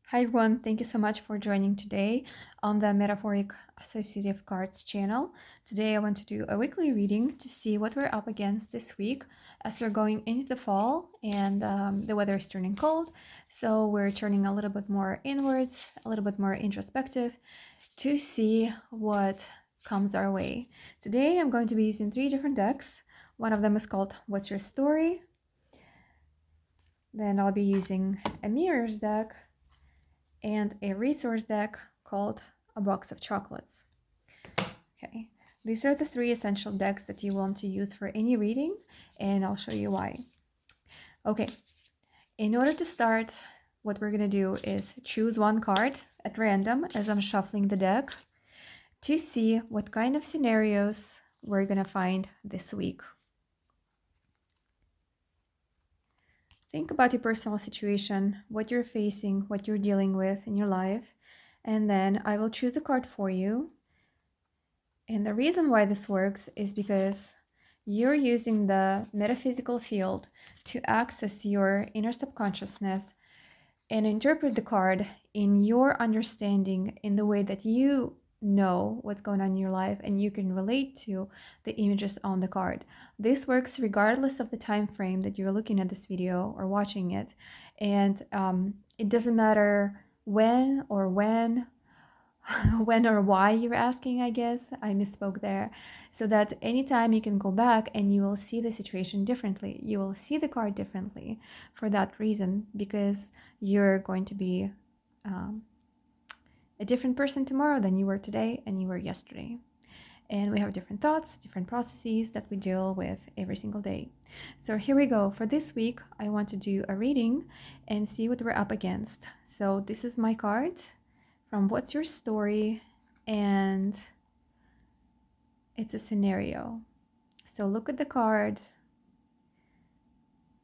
Hi everyone, thank you so much for joining today on the Metaphoric Associative Cards channel. Today I want to do a weekly reading to see what we're up against this week as we're going into the fall and the weather is turning cold. So we're turning a little bit more inwards, a little bit more introspective to see what comes our way. Today I'm going to be using 3 different decks. One of them is called What's Your Story? Then I'll be using a Mirrors deck and a resource deck called A Box of Chocolates. Okay, these are the 3 essential decks that you want to use for any reading, and I'll show you why. Okay, in order to start, what we're gonna do is choose one card at random as I'm shuffling the deck to see what kind of scenarios we're gonna find this week. Think about your personal situation, what you're facing, what you're dealing with in your life, and then I will choose a card for you. And the reason why this works is because you're using the metaphysical field to access your inner subconsciousness and interpret the card in your understanding, in the way that you know what's going on in your life and you can relate to the images on the card. This works regardless of the time frame that you're looking at this video or watching it, and it doesn't matter when when or why you're asking, I guess I misspoke there, so that anytime you can go back and you will see the situation differently, you will see the card differently for that reason, because you're going to be a different person tomorrow than you were today and you were yesterday. And we have different thoughts, different processes that we deal with every single day. So here we go. For this week, I want to do a reading and see what we're up against. So this is my card from What's Your Story, and it's a scenario. So look at the card.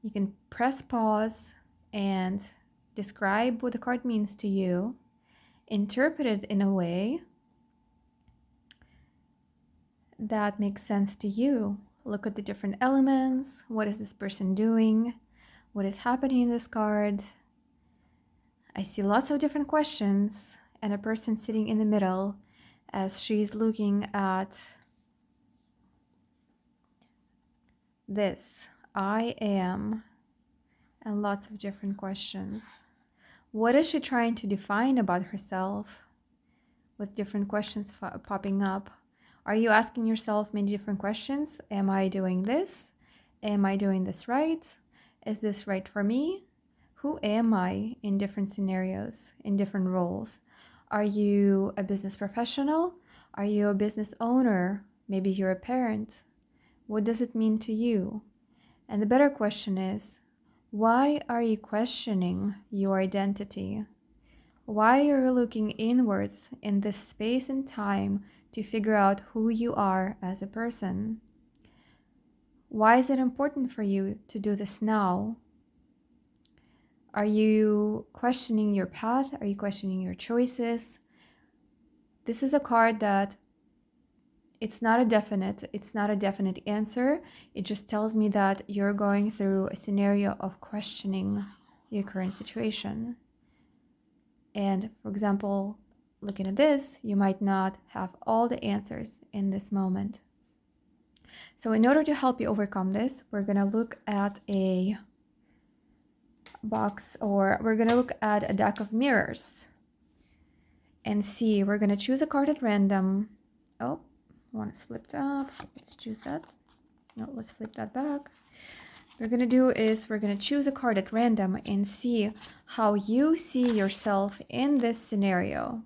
You can press pause and describe what the card means to you. Interpret it in a way that makes sense to you. Look at the different elements. What is this person doing? What is happening in this card? I see lots of different questions and a person sitting in the middle as she's looking at this I am, and lots of different questions. What is she trying to define about herself, with different questions popping up? Are you asking yourself many different questions? Am I doing this? Am I doing this right? Is this right for me? Who am I in different scenarios, in different roles? Are you a business professional? Are you a business owner? Maybe you're a parent. What does it mean to you? And the better question is, why are you questioning your identity? Why are you looking inwards in this space and time to figure out who you are as a person? Why is it important for you to do this now? Are you questioning your path? Are you questioning your choices? This is a card that it's not a definite answer. It just tells me that you're going through a scenario of questioning your current situation. And for example, looking at this, you might not have all the answers in this moment. So in order to help you overcome this, we're going to look at a box, or we're going to look at a deck of mirrors and see. We're going to choose a card at random. Oh, one is flipped up. Let's choose that. No, let's flip that back. What we're going to do is we're going to choose a card at random and see how you see yourself in this scenario.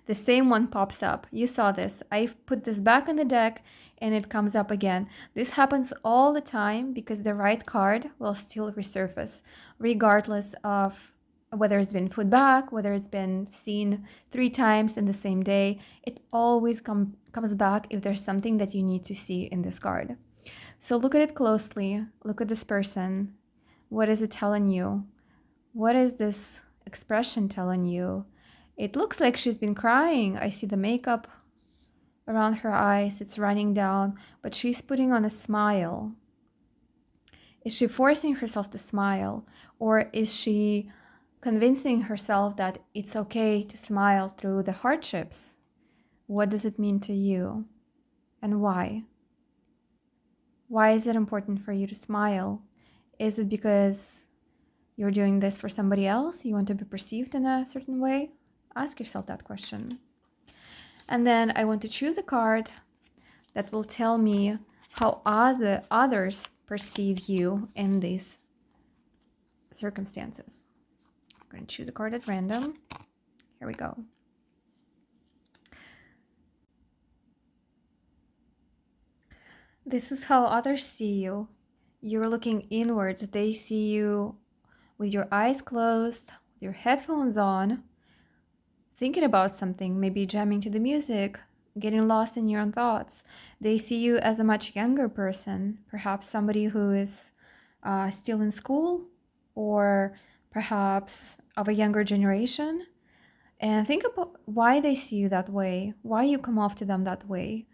The same one pops up. You saw this. I put this back in the deck and it comes up again. This happens all the time because the right card will still resurface, regardless of whether it's been put back, whether it's been seen 3 times in the same day. It always comes back if there's something that you need to see in this card. So look at it closely. Look at this person. What is it telling you? What is this expression telling you? It looks like she's been crying. I see the makeup around her eyes. It's running down, but she's putting on a smile. Is she forcing herself to smile? Or is she convincing herself that it's okay to smile through the hardships? What does it mean to you? And why? Why is it important for you to smile? Is it because you're doing this for somebody else? You want to be perceived in a certain way? Ask yourself that question. And then I want to choose a card that will tell me how others perceive you in these circumstances. I'm going to choose a card at random. Here we go. This is how others see you. You're looking inwards. They see you with your eyes closed, with your headphones on, thinking about something, maybe jamming to the music, getting lost in your own thoughts. They see you as a much younger person, perhaps somebody who is still in school, or perhaps of a younger generation. And think about why they see you that way, why you come off to them that way.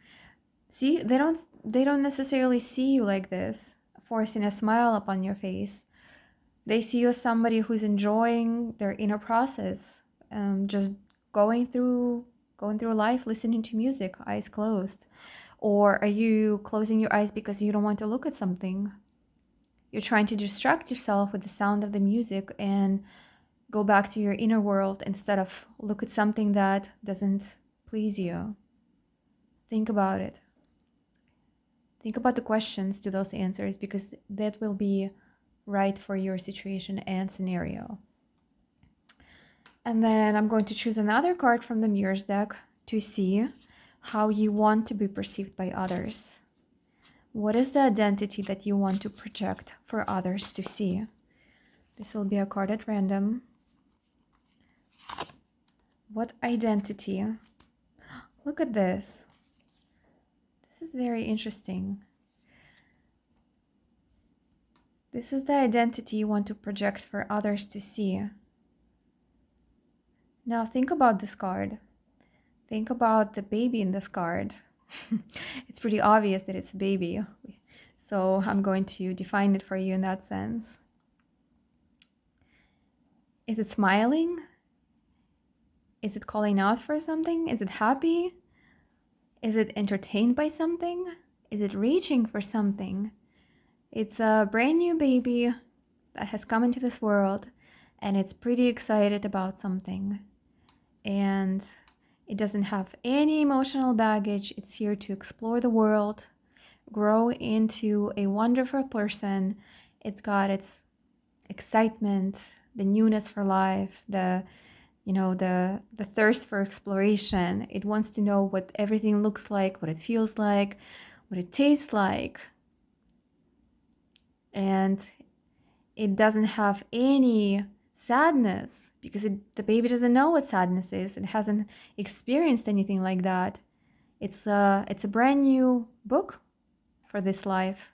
See, they don't necessarily see you like this, forcing a smile upon your face. They see you as somebody who's enjoying their inner process, just going through life, listening to music, eyes closed. Or are you closing your eyes because you don't want to look at something? You're trying to distract yourself with the sound of the music and go back to your inner world instead of look at something that doesn't please you. Think about it. Think about the questions to those answers, because that will be right for your situation and scenario. And then I'm going to choose another card from the Mirrors deck to see how you want to be perceived by others. What is the identity that you want to project for others to see? This will be a card at random. What identity? Look at this. This is very interesting. This is the identity you want to project for others to see. Now think about this card. Think about the baby in this card. It's pretty obvious that it's a baby, so I'm going to define it for you in that sense. Is it smiling? Is it calling out for something? Is it happy? Is it entertained by something? Is it reaching for something? It's a brand new baby that has come into this world, and it's pretty excited about something. And it doesn't have any emotional baggage. It's here to explore the world, grow into a wonderful person. It's got its excitement, the newness for life, the thirst for exploration. It wants to know what everything looks like, what it feels like, what it tastes like. And it doesn't have any sadness, because the baby doesn't know what sadness is. It hasn't experienced anything like that. It's a brand new book for this life.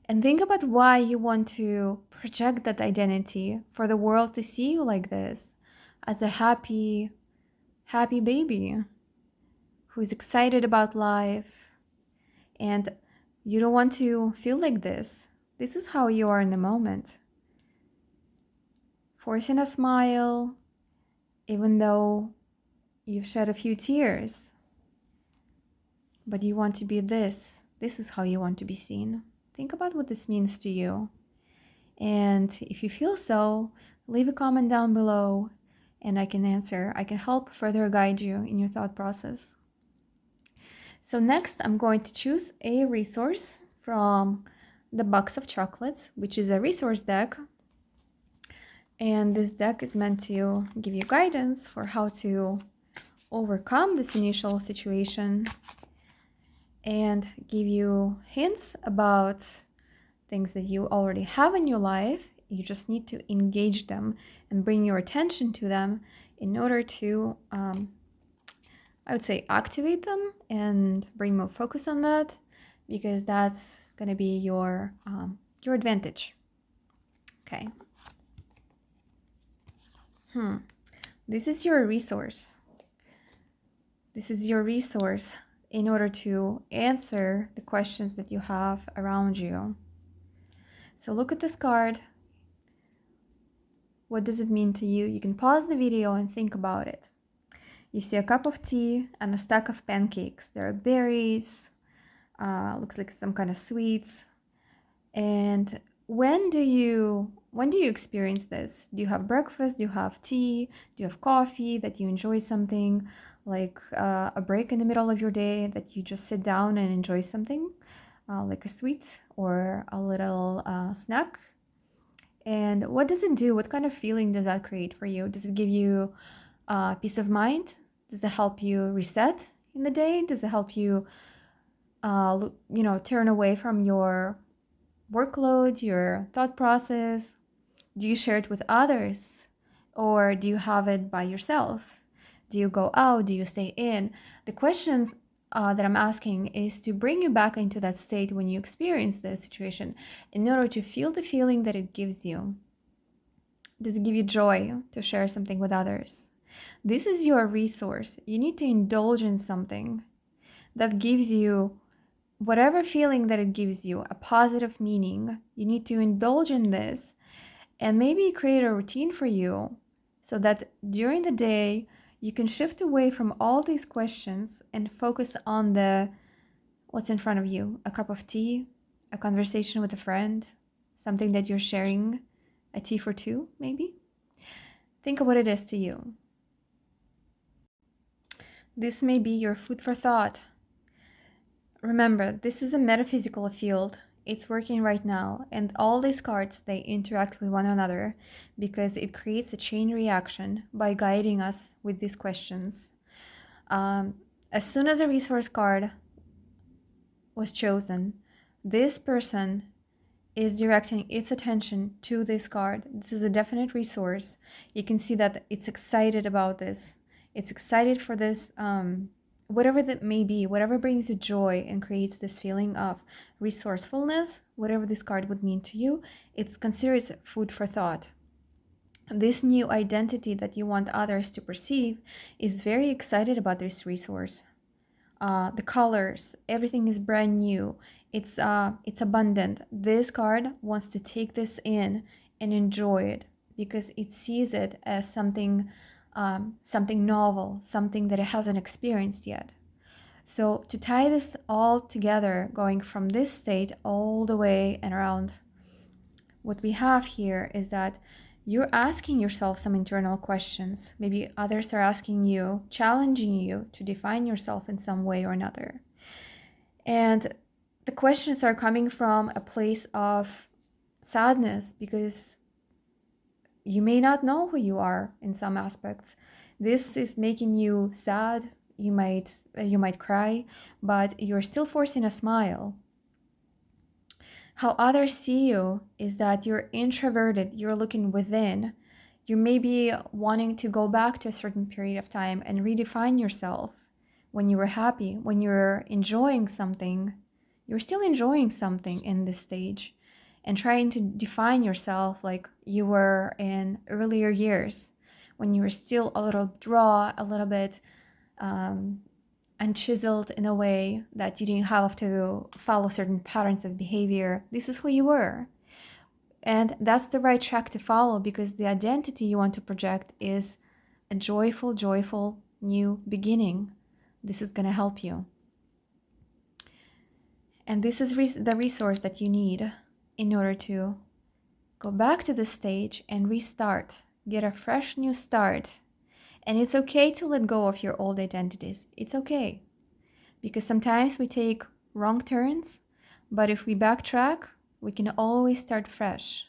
And think about why you want to project that identity for the world to see you like this, as a happy baby who is excited about life. And you don't want to feel like this. This is how you are in the moment. Forcing a smile, even though you've shed a few tears. But you want to be this. This is how you want to be seen. Think about what this means to you. And if you feel so, leave a comment down below and I can answer. I can help further guide you in your thought process. So next, I'm going to choose a resource from the Box of Chocolates, which is a resource deck. And this deck is meant to give you guidance for how to overcome this initial situation and give you hints about things that you already have in your life. You just need to engage them and bring your attention to them in order to, I would say, activate them and bring more focus on that, because that's going to be your advantage. Okay. This is your resource. This is your resource in order to answer the questions that you have around you. So look at this card. What does it mean to you? You can pause the video and think about it. You see a cup of tea and a stack of pancakes. There are berries, looks like some kind of sweets. And when do you experience this? Do you have breakfast? Do you have tea? Do you have coffee, that you enjoy something like a break in the middle of your day, that you just sit down and enjoy something like a sweet or a little snack? And what does it do? What kind of feeling does that create for you? Does it give you peace of mind? Does it help you reset in the day? Does it help you, turn away from your workload, your thought process? Do you share it with others? Or do you have it by yourself? Do you go out? Do you stay in? The questions that I'm asking is to bring you back into that state when you experience this situation in order to feel the feeling that it gives you. Does it give you joy to share something with others? This is your resource. You need to indulge in something that gives you whatever feeling that it gives you, a positive meaning. You need to indulge in this and maybe create a routine for you so that during the day you can shift away from all these questions and focus on what's in front of you. A cup of tea, a conversation with a friend, something that you're sharing, a tea for two maybe. Think of what it is to you. This may be your food for thought. Remember, this is a metaphysical field. It's working right now, and all these cards, they interact with one another because it creates a chain reaction by guiding us with these questions. As soon as a resource card was chosen, this person is directing its attention to this card. This is a definite resource. You can see that it's excited about this. It's excited for this, whatever that may be, whatever brings you joy and creates this feeling of resourcefulness, whatever this card would mean to you, it's considered food for thought. This new identity that you want others to perceive is very excited about this resource. The colors, everything is brand new. It's abundant. This card wants to take this in and enjoy it because it sees it as something novel, something that it hasn't experienced yet. So to tie this all together, going from this state all the way and around, what we have here is that you're asking yourself some internal questions. Maybe others are asking you, challenging you to define yourself in some way or another. And the questions are coming from a place of sadness because you may not know who you are in some aspects. This is making you sad. You might cry, but you're still forcing a smile. How others see you is that you're introverted, you're looking within. You may be wanting to go back to a certain period of time and redefine yourself. When you were happy, when you're enjoying something, you're still enjoying something in this stage and trying to define yourself like you were in earlier years when you were still a little raw, a little bit unchiseled in a way that you didn't have to follow certain patterns of behavior. This is who you were. And that's the right track to follow because the identity you want to project is a joyful, joyful new beginning. This is going to help you. And this is the resource that you need in order to go back to the stage and restart, get a fresh new start. And it's okay to let go of your old identities. It's okay. Because sometimes we take wrong turns, but if we backtrack, we can always start fresh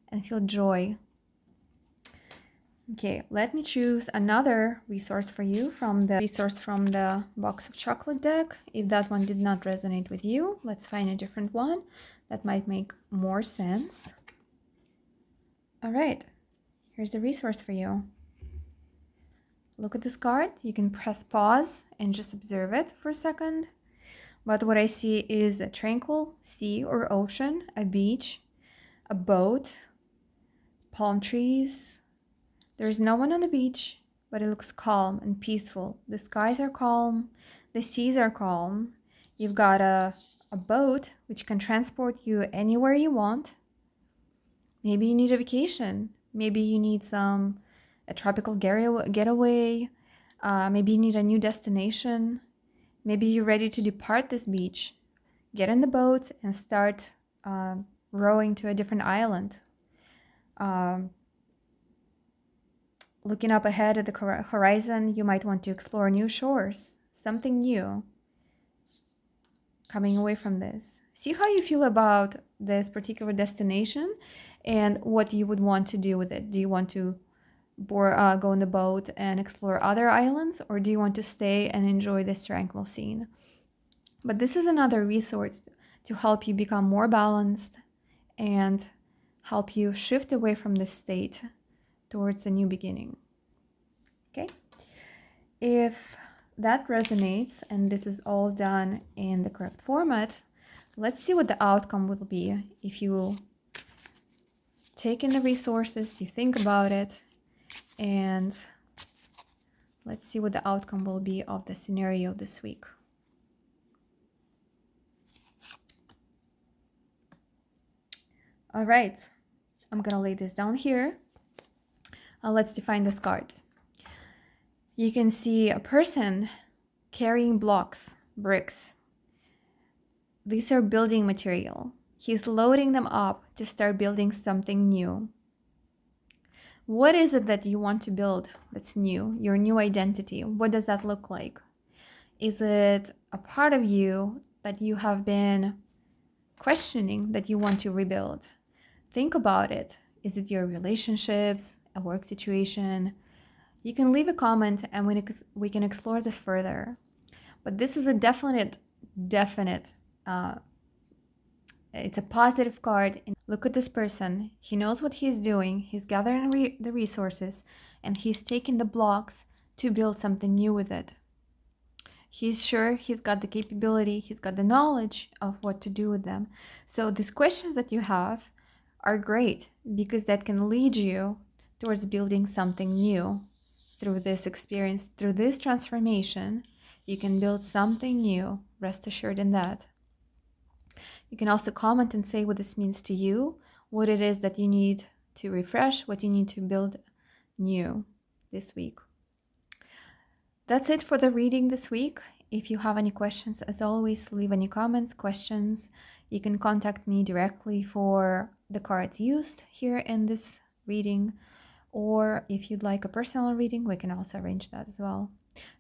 and feel joy. Okay, let me choose another resource for you from the box of chocolate deck. If that one did not resonate with you, let's find a different one that might make more sense. All right, here's the resource for you. Look at this card. You can press pause and just observe it for a second. But what I see is a tranquil sea or ocean, a beach, a boat, palm trees. There's no one on the beach, but it looks calm and peaceful. The skies are calm. The seas are calm. You've got a a boat which can transport you anywhere you want. Maybe you need a vacation. Maybe you need a tropical getaway. Maybe you need a new destination. Maybe you're ready to depart this beach. Get in the boat and start rowing to a different island. Looking up ahead at the horizon, you might want to explore new shores, something new. Coming away from this. See how you feel about this particular destination and what you would want to do with it. Do you want to go in the boat and explore other islands, or do you want to stay and enjoy this tranquil scene? But this is another resource to help you become more balanced and help you shift away from this state towards a new beginning. Okay? If that resonates and this is all done in the correct format, let's see what the outcome will be if you take in the resources, you think about it, and let's see what the outcome will be of the scenario this week. All right, I'm gonna lay this down here. Let's define this card. You can see a person carrying blocks, bricks. These are building material. He's loading them up to start building something new. What is it that you want to build that's new? Your new identity. What does that look like? Is it a part of you that you have been questioning that you want to rebuild? Think about it. Is it your relationships, a work situation? You can leave a comment and we can explore this further. But this is a definite, it's a positive card. Look at this person. He knows what he's doing. He's gathering the resources and he's taking the blocks to build something new with it. He's sure he's got the capability, he's got the knowledge of what to do with them. So these questions that you have are great because that can lead you towards building something new. Through this experience, through this transformation, you can build something new. Rest assured in that. You can also comment and say what this means to you, what it is that you need to refresh, what you need to build new this week. That's it for the reading this week. If you have any questions, as always, leave any comments, questions. You can contact me directly for the cards used here in this reading. Or if you'd like a personal reading, we can also arrange that as well.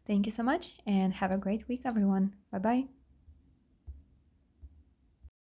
Thank you so much and have a great week, everyone. Bye-bye.